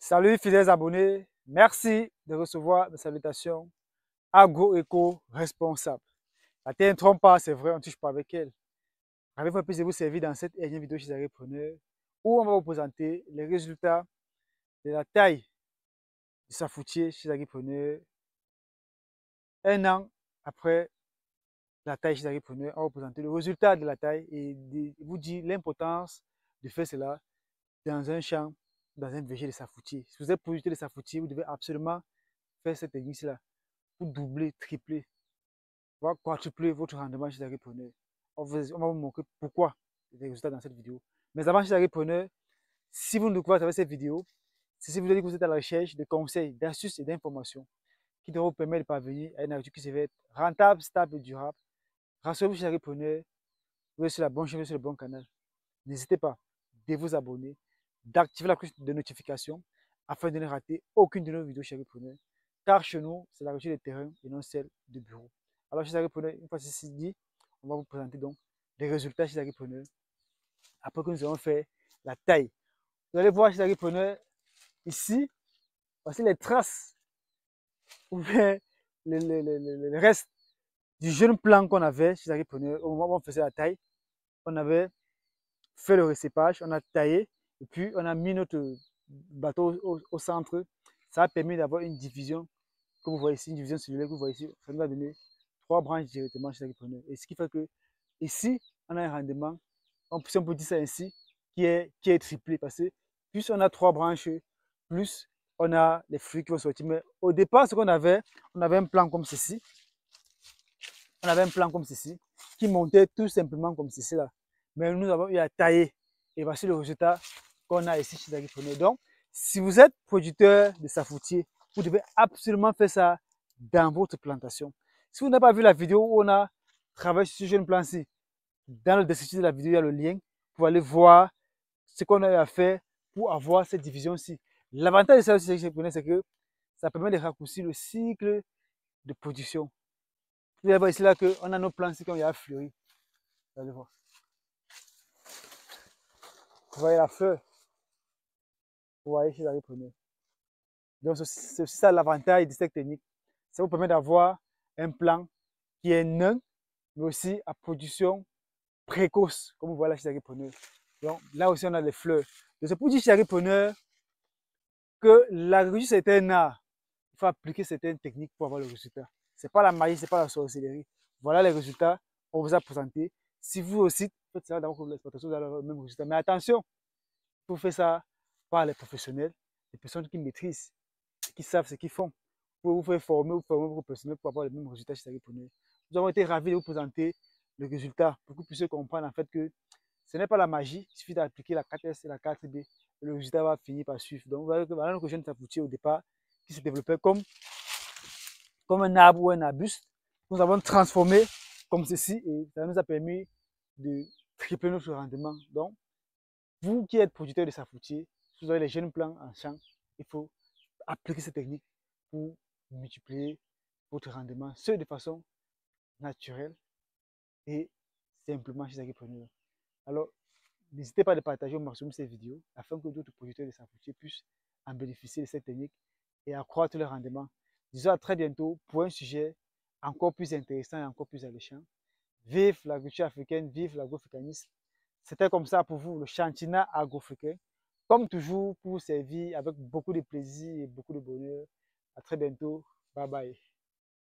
Salut fidèles abonnés, merci de recevoir mes salutations agro-éco-responsable. La terre ne trompe pas, c'est vrai, on ne touche pas avec elle. Avez-vous pu vous servir dans cette dernière vidéo chez Agripreneur où on va vous présenter les résultats de la taille du safoutier chez Agripreneur un an après la taille chez Agripreneur. On va vous présenter le résultat de la taille et vous dire l'importance de faire cela dans un champ, dans un verger de safoutier. Si vous êtes producteur de safoutier, vous devez absolument faire cette technique-là pour doubler, tripler, voire quadrupler votre rendement chez Agripreneur. On va vous montrer pourquoi les résultats dans cette vidéo. Mais avant chez Agripreneur, si vous nous découvrez à travers cette vidéo, c'est si vous voulez que vous êtes à la recherche de conseils, d'astuces et d'informations qui devront vous permettre de parvenir à une agriculture qui se veut être rentable, stable et durable. Rassurez-vous chez Agripreneur, vous êtes sur la bonne chemin, sur le bon canal. N'hésitez pas de vous abonner, d'activer la cloche de notification afin de ne rater aucune de nos vidéos chez Agripreneur. Car chez nous, c'est la recherche de terrain et non celle de bureau. Alors, chez Agripreneur, une fois ceci dit, on va vous présenter donc les résultats chez Agripreneur après que nous avons fait la taille. Vous allez voir chez Agripreneur, ici, voici les traces ou bien le reste du jeune plan qu'on avait chez Agripreneur au moment où on faisait la taille. On avait fait le recépage, on a taillé et puis on a mis notre bateau au centre. Ça a permis d'avoir une division que vous voyez ici, une division cellulaire que vous voyez ici. Ça nous a donné 3 branches directement chez Agripreneur. Et ce qui fait que ici, on a un rendement, si on peut dire ça ainsi, qui est triplé parce que plus on a 3 branches, plus on a les fruits qui vont sortir. Mais au départ, ce qu'on avait, on avait un plan comme ceci. On avait un plan comme ceci qui montait tout simplement comme ceci là. Mais nous avons eu à tailler. Et voici le résultat qu'on a ici chez Agripreneur. Donc, si vous êtes producteur de safoutier, vous devez absolument faire ça dans votre plantation. Si vous n'avez pas vu la vidéo où on a travaillé sur ce jeune plan-ci, dans le descriptif de la vidéo, il y a le lien pour aller voir ce qu'on a eu à faire pour avoir cette division-ci. L'avantage de ça aussi, c'est que ça permet de raccourcir le cycle de production. Vous allez voir ici là qu'on a nos plants ici qui ont fleuri. Vous allez voir. Vous voyez la fleur. Vous voyez chez Agripreneur. Donc c'est aussi ça l'avantage de cette technique. Ça vous permet d'avoir un plan qui est nain, mais aussi à production précoce, comme vous voyez là chez Agripreneur. Donc là aussi on a les fleurs. Donc c'est pour dire chez Agripreneur que l'agriculture c'est un art. Il faut appliquer certaines techniques pour avoir le résultat. Ce n'est pas la magie, ce n'est pas la sorcellerie. Voilà les résultats qu'on vous a présentés. Si vous aussi faites ça dans votre exploitation, vous allez avoir le même résultat. Mais attention, il faut faire ça par les professionnels, les personnes qui maîtrisent, qui savent ce qu'ils font. Pour vous faire former ou former vos professionnels pour avoir le même résultat chez Agripreneur. Nous avons été ravis de vous présenter le résultat pour que vous puissiez comprendre en fait que ce n'est pas la magie, il suffit d'appliquer la 4S et la 4B et le résultat va finir par suivre. Donc, vous voyez que voilà notre jeune sapoutier au départ qui se développait comme un arbre ou un arbuste. Nous avons transformé comme ceci et ça nous a permis de tripler notre rendement. Donc, vous qui êtes producteur de safoutier, si vous avez les jeunes plants en champ, il faut appliquer cette technique pour multiplier votre rendement, ce de façon naturelle et simplement chez Agripreneur. Alors, n'hésitez pas à partager au maximum ces vidéos afin que d'autres producteurs de safoutier puissent en bénéficier de cette technique et accroître leur rendement. Disons à très bientôt pour un sujet encore plus intéressant et encore plus alléchant. Vive l'agriculture africaine, vive l'agroafricanisme. C'était comme ça pour vous le Chantina Agro-Africain. Comme toujours, pour vous servir avec beaucoup de plaisir et beaucoup de bonheur. À très bientôt. Bye bye.